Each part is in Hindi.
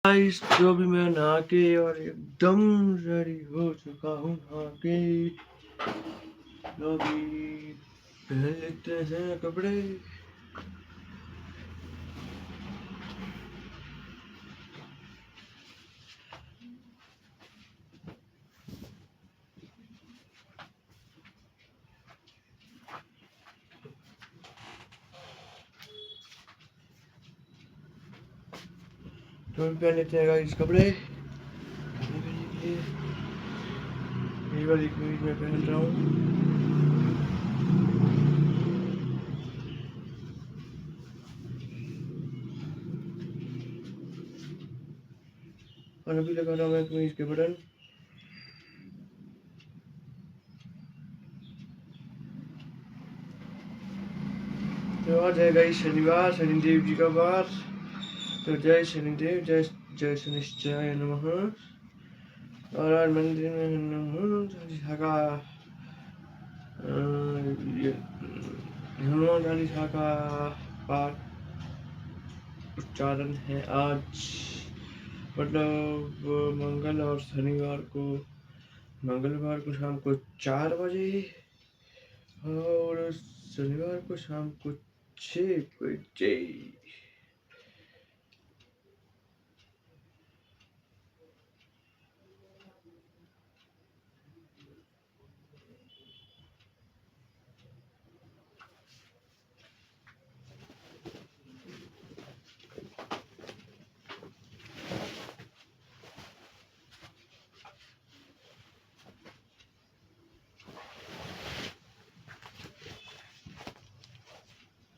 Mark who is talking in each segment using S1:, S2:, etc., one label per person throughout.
S1: गाइस जो भी मैं नहा के और एकदम रेडी हो चुका हूँ नहा के। जो भी पहन लेते हैं कपड़े। जो भी पहन लेते हैं गाइस कपड़े ये वाली कमीज मैं पहन रहा हूँ। और अभी लगा रहा हूँ मैं कमीज के बटन। तो आज है गाइस शनिवार, शनिदेव जी का वार। तो जय शनिदेव, जय जय शनिश्चराय नमः। और आज मंदिर में हनुमान चालीसा का पाठ उच्चारण है आज। मतलब मंगलवार को शाम को 4 बजे और शनिवार को शाम को 6 बजे।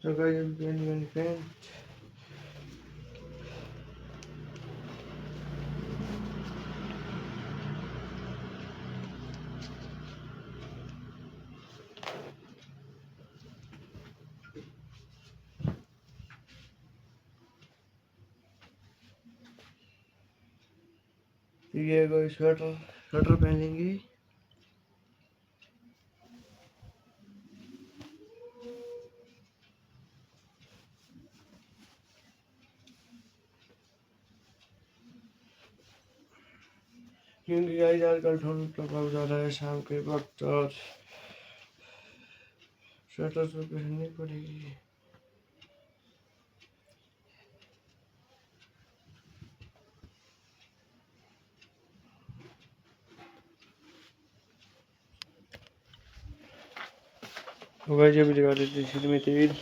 S1: So guys, I'm going to ये कोई स्वेटर पहन लेंगे। क्योंकि गाइस आजकल ठंड तो बहुत ज़्यादा है शाम के वक्त और स्वेटर तो पहननी पड़ेगी। तो गाइस अभी लगा देते हैं सिर में तेल।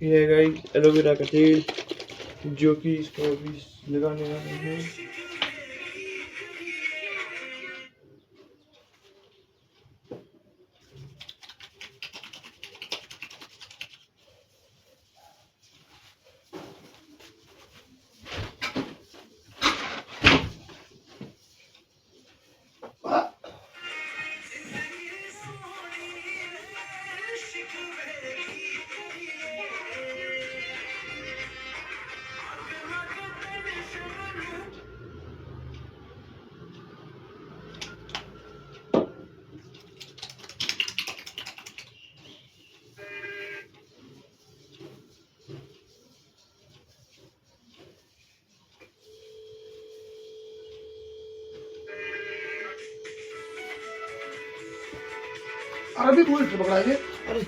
S1: ये है गाइस एलोवेरा का तेल जो कि इसको अभी लगाने वाले हैं। अभी कोई पकड़ाएंगे। अरे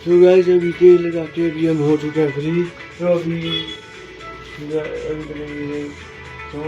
S1: तो गाइस अभी तेल लगा के अभी हम हो चुका है फ्री। तो अभी करेंगे तो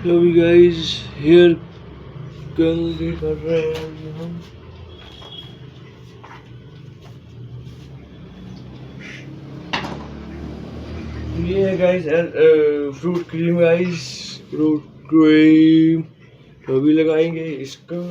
S1: तो भी गाइस हेयर कर्ल भी कर रहे हैं हम। ये है guys fruit cream guys, fruit cream तो भी लगाएंगे इसको।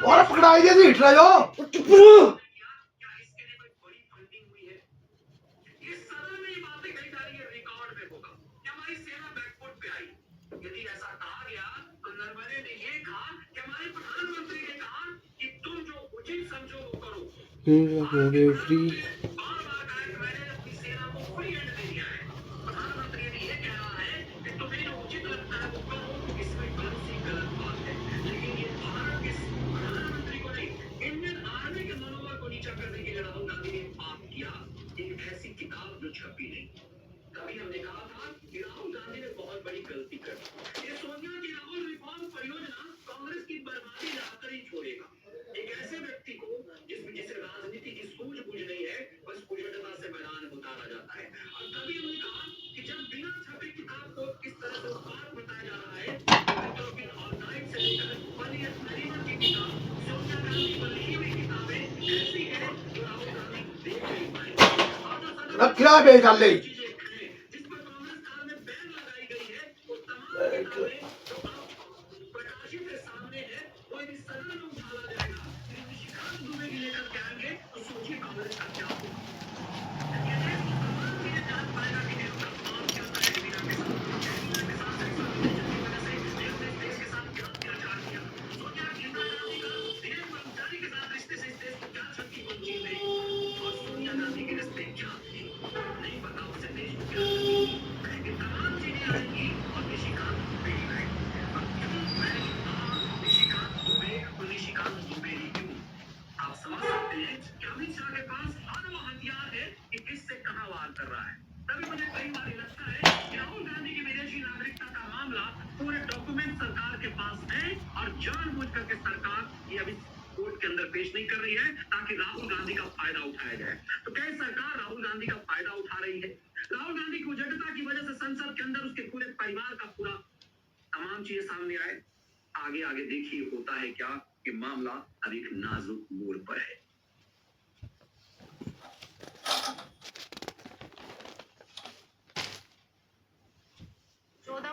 S2: और पकड़ाई दे दी हिट रहा
S1: फ्री
S2: रखा बेच डाले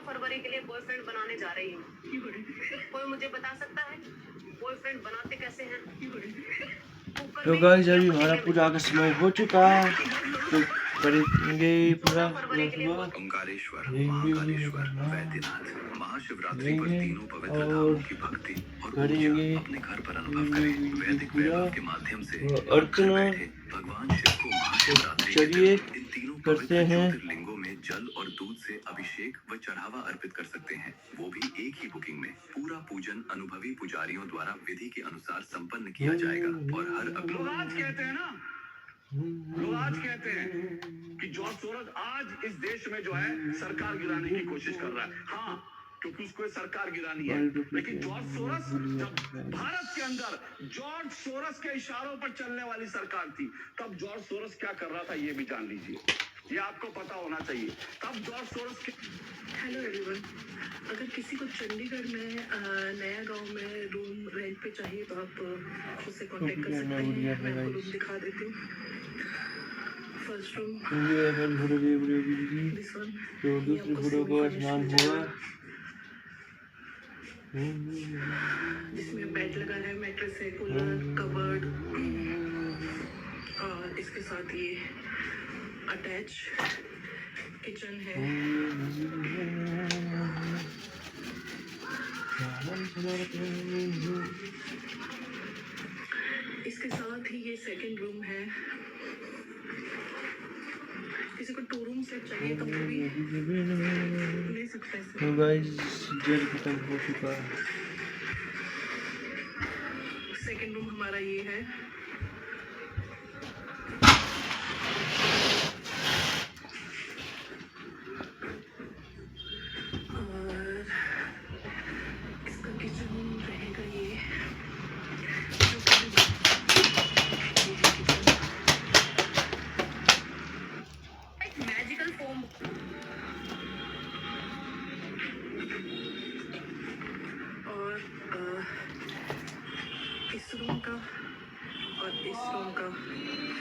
S3: फरवरी के लिए बॉयफ्रेंड बनाने जा रही हूँ। कोई मुझे बता सकता है बॉयफ्रेंड बनाते कैसे हैं?
S1: तो गाइस अभी हमारा पूजा का समय हो चुका है, तो करेंगे पूरा
S4: ओंकारेश्वर, महाकालेश्वर, वैद्यनाथ, महाशिवरात्रि पर तीनों पवित्र धामों की भक्ति और पूजा अपने घर पर अनुभव करें। वैदिक वैभव के माध्यम से घर बैठे भगवान शिव को महाशिवरात्रि
S1: चलिए
S4: इन तीनों
S1: करते
S4: पवित्र
S1: हैं।
S4: ज्योतिर्लिंगों में जल और दूध से अभिषेक व चढ़ावा अर्पित कर सकते हैं, वो भी एक ही बुकिंग में। पूरा पूजन अनुभवी पुजारियों द्वारा विधि के अनुसार संपन्न किया जाएगा और हर
S5: लोग आज कहते हैं ना, लोग आज कहते हैं कि जॉर्ज सोरोस आज इस देश में जो है सरकार गिराने की कोशिश कर रहा है। हाँ, क्योंकि उसको ये सरकार गिरानी है। लेकिन जॉर्ज सोरोस, जब भारत के अंदर जॉर्ज सोरोस के इशारों पर चलने वाली सरकार थी, तब जॉर्ज सोरोस क्या कर रहा था ये भी जान लीजिए, ये आपको पता होना चाहिए। तब जॉर्ज सोरोस के
S3: हेलो एवरीवन, अगर किसी को चंडीगढ़ में नया गांव में रूम रेंट पे चाहिए तो आप उससे कांटेक्ट कर सकते हैं। मैं आपको रूम दिखा देती हूँ। फर्स्ट रूम दिस वन,
S1: तो दूसरी फोटो को स्नान हुआ।
S3: जिसमें बेड लगा है, मैट्रेस है, कूलर, कबर्ड और इसके साथ ये अटैच किचन है। इसके साथ ही ये सेकंड रूम है। किसी को 2 रूम सेट चाहिए तो वो भी ले सकते हैं।
S1: तो गाइस जेल खत्म हो चुका है।
S3: सेकंड रूम हमारा ये है। और इसका किचन रहेगा ये, मैजिकल फोम। और इस रूम का और इस रूम का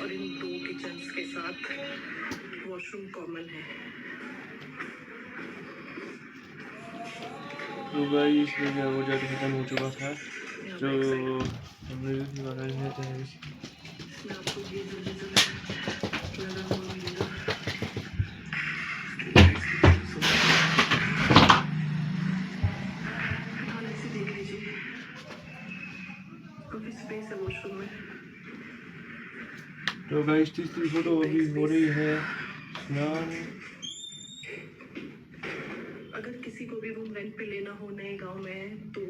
S3: और इन 2 किचन्स के साथ वॉशरूम कॉमन है।
S1: तो गाइस इसमें वो जेल खत्म हो चुका था, तो हमने भी बनाई है। तो
S3: मैं आपको ये जल्दी लगा हुआ मिलेगा। हाल ऐसे देख लीजिए, काफी स्पेस है वॉशरूम में।
S1: तो गाइस तीसरी फोटो अभी हो रही है स्नान।
S3: अगर किसी को भी रूम रेंट पे लेना हो नए गांव में तो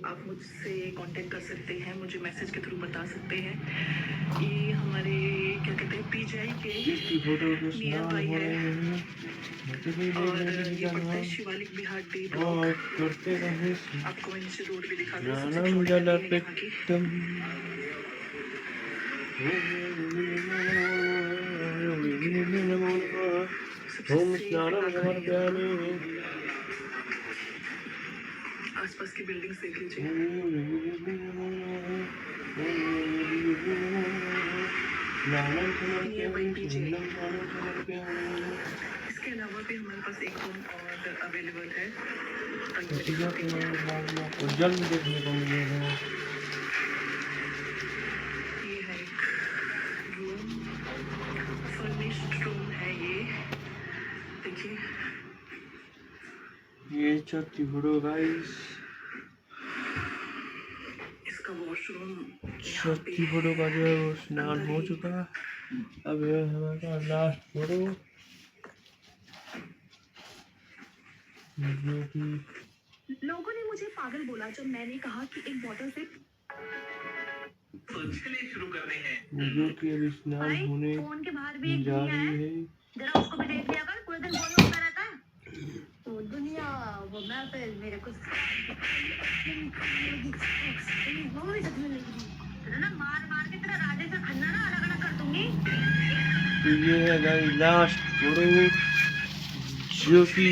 S3: आप मुझसे कांटेक्ट कर सकते हैं, मुझे मैसेज के थ्रू बता सकते हैं। ये हमारे क्या कहते हैं पीजीआई के
S1: तीसरी फोटो को
S3: नियर
S1: स्नान
S3: बाई
S1: हो
S3: है।
S1: रही है।
S3: और ये पड़ता है शिवालिक बिहार डी ब्लॉक।
S1: और करते रहे
S3: आपको मैं नीचे रोड भी दिखा दूं। सबसे
S1: स्नानम
S3: चौड़ी नदी है यहाँ की।
S1: जलपेट्टम। ओम स्नानम समर्पयामि।
S3: आसपास की बिल्डिंग्स देख लीजिए। इसके अलावा भी हमारे पास एक रूम और अवेलेबल है।
S1: जल्द देखने को मिलेगा।
S3: ये है एक रूम, फर्निश्ड रूम है ये, देखिए।
S1: ये चौथी फोटो गाइस,
S3: इसका वॉशरूम
S1: चौथी फोटो का जो है वो स्नान हो चुका। अब ये हमारा लास्ट फोटो जो कि
S6: लोगों ने मुझे पागल बोला जब मैंने कहा कि एक बोतल से
S5: शुरू करते हैं।
S1: जो कि अभी स्नान होने
S6: फोन के बाहर भी एक
S1: जा
S6: दुनिया
S1: रही
S6: है,
S1: है।
S6: जरा उसको भी देख लिया कर, पूरे दिन फोन में होता रहता है। वो दुनिया वो मैं तो मेरे को वो भी सच में लगी तेरा ना मार मार के तेरा राजे से खन्ना ना अलग अलग कर दूंगी।
S1: तो ये है गाइस लास्ट फोटो जो कि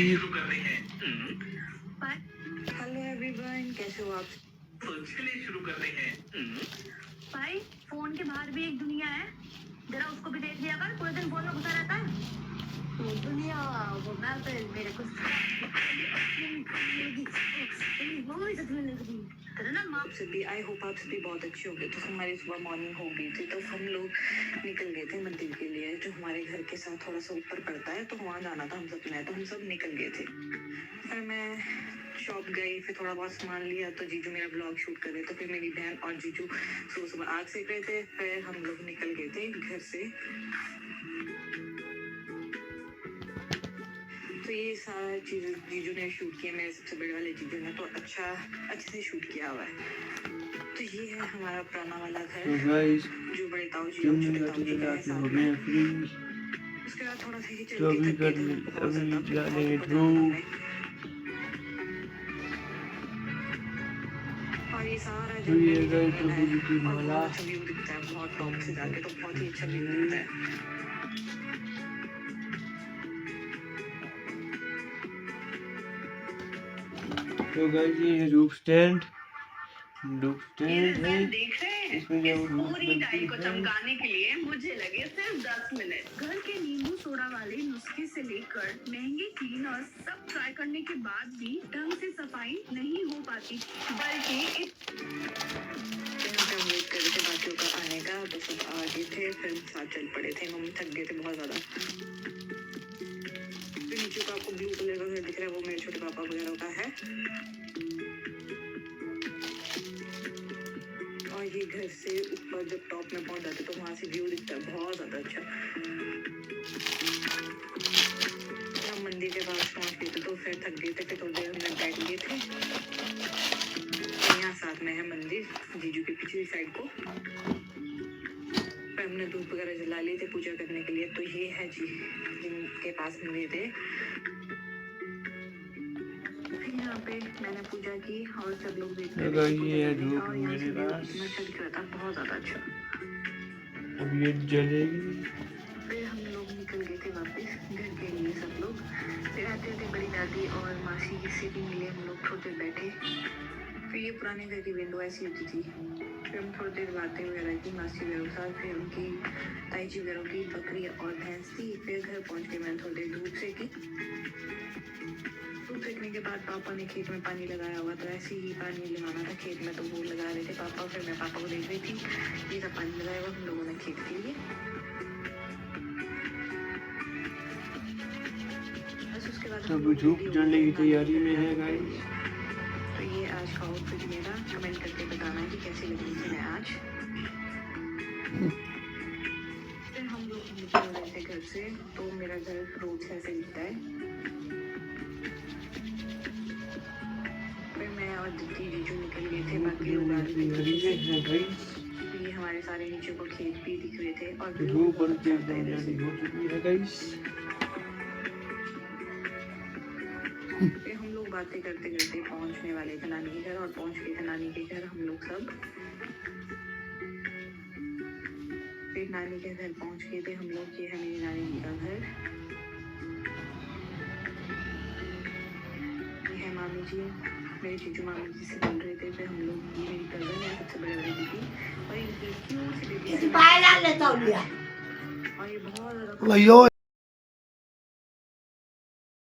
S3: हेलो एवरीवन, कैसे हो आप?
S5: शुरू करते हैं।
S6: भाई फोन के बाहर भी एक दुनिया है, जरा उसको भी देख लिया कर, पूरे दिन फोन में घुसा रहता है। वो दुनिया वो मैं तो मेरे को वो भी सच में लगी तेरा ना माँ
S3: से भी आई होप आप सभी बहुत अच्छे होंगे। तो हमारी सुबह मॉर्निंग हो गई थी, तो हम लोग निकल गए थे मंदिर के लिए, जो हमारे घर के साथ थोड़ा सा ऊपर पड़ता है, तो वहाँ जाना था हम सब में, तो हम सब निकल गए थे। फिर मैं शॉप गई, फिर थोड़ा बहुत सामान लिया, तो जीजू मेरा ब्लॉग शूट कर रहे थे। फिर मेरी बहन और जीजू सुबह सुबह आग सेक रहे थे। फिर हम लोग निकल गए थे घर से। तो ये सारा चीज जीजू ने शूट किया। मेरे सबसे बड़े वाले जीजू ने तो अच्छे से शूट किया हुआ है। तो ये है हमारा पुराना वाला घर,
S1: तो गाइस
S3: जो बड़े ताऊ जी और छोटे ताऊ जी का है साथ
S1: हो
S3: में।
S1: गए फ्री।
S3: उसके बाद थोड़ा सा ही चल
S1: तो
S3: के
S1: अभी
S3: थक गए
S1: कर
S3: थे, बहुत
S1: अभी
S3: ज़्यादा,
S1: जा रहे हैं
S3: बहुत
S1: धूप।
S3: ज़्यादा। और ये सारा
S1: तो ये
S3: जंगल
S1: गए
S3: जंगल है
S1: प्रभु जी की
S3: और
S1: माला।
S3: बहुत अच्छा व्यू दिखता है। बहुत टॉप से जाके तो बहुत ही अच्छा व्यू दिखता है।
S1: तो गाइस ये है रूफ स्टैंड है।
S6: देख रहे हैं,
S1: इसमें
S6: इस
S1: जब रूफ
S6: पूरी टाइल को
S1: बनती है
S6: चमकाने के लिए मुझे लगे सिर्फ 10 मिनट। घर के नींबू सोडा वाले नुस्खे से लेकर महंगे क्लीनर सब ट्राई करने के बाद भी ढंग से सफाई नहीं हो पाती, बल्कि
S3: यहाँ पे हम वेट कर रहे थे बाकियों का आने का। तो सब आ गए थे, फिर साथ चल पड़े थे। मम्मी थक गए थे बहुत ज़्यादा। फिर नीचे का आपको ब्लू कलर का घर दिख रहा है, वो मेरे छोटे पापा वगैरह का है। और ये घर से ऊपर जब टॉप में पहुंच जाते तो वहाँ से व्यू दिखता है बहुत ज़्यादा अच्छा। हम मंदिर के पास पहुंच गए थे, तो फिर थक गए थे। फिर थोड़ी देर हमने बैठ लिए थे। यहाँ साथ में है मंदिर, जीजू की पिछली साइड को। फिर हमने धूप वगैरह जला लिए थे पूजा करने के लिए। तो ये है जी जिनके पास हम गए थे। फिर यहाँ पे मैंने पूजा की और सब लोग वेट कर रहे थे
S1: ये है
S3: पूजा करने
S1: धूप
S3: का। और यहाँ से
S1: मेरे
S3: व्यू
S1: पास।
S3: इतना अच्छा दिख रहा था, बहुत ज़्यादा अच्छा।
S1: अब ये जलेगी।
S3: फिर हम लोग निकल गए थे वापस घर के लिए सब लोग। फिर आते आते बड़ी दादी और मासी की सीटिंग मिले, हम लोग थोड़ी देर बैठे। फिर ये पुराने घर की विंडो ऐसी होती थी। फिर हम थोड़ी देर बातें वगैरह की मासी वगैरह के साथ। फिर उनकी ताई जी वगैरह की बकरी और भैंस थी। फिर घर पहुँच के मैंने थोड़ी देर धूप सेकी। धूप सेकने के बाद पापा ने खेत में पानी लगाया हुआ था। ऐसे ही पानी लगाना था खेत में, तो वो लगा रहे थे पापा। फिर मैं पापा को देख रही थी, ये सब पानी लगाया हुआ हम लोगों ने खेत के लिए। बस उसके बाद
S1: सब धूप जलने की तैयारी में है गाइस।
S3: तो ये आज का आउटफिट मेरा, कमेंट करके बताना कि कैसी लगी थी मैं आज। फिर हम लोग निकल रहे थे घर से। तो मेरा घर रोड से ऐसे दिखता है। फिर मैं और दीदी जीजू निकल गए थे बाकी लोग आ रहे थे। ये हमारे सारे नीचे को खेत भी दिख रहे थे और
S1: धूप बनते एकदम हो चुकी है गाइस।
S3: फिर हम लोग बातें करते करते पहुंचने वाले थे नानी के घर। और पहुंच गए थे नानी के घर हम लोग सब। फिर नानी के घर पहुंच गए थे हम लोग। ये है मेरी नानी जी का घर। ये है मामी जी, मेरे जीजू मामी जी से मिल रहे थे। फिर हम लोग, ये मेरी कजन है सबसे बड़े वाली दीदी, और ये क्यूट सी बेबी है। और ये बहुत ज़्यादा
S2: भैया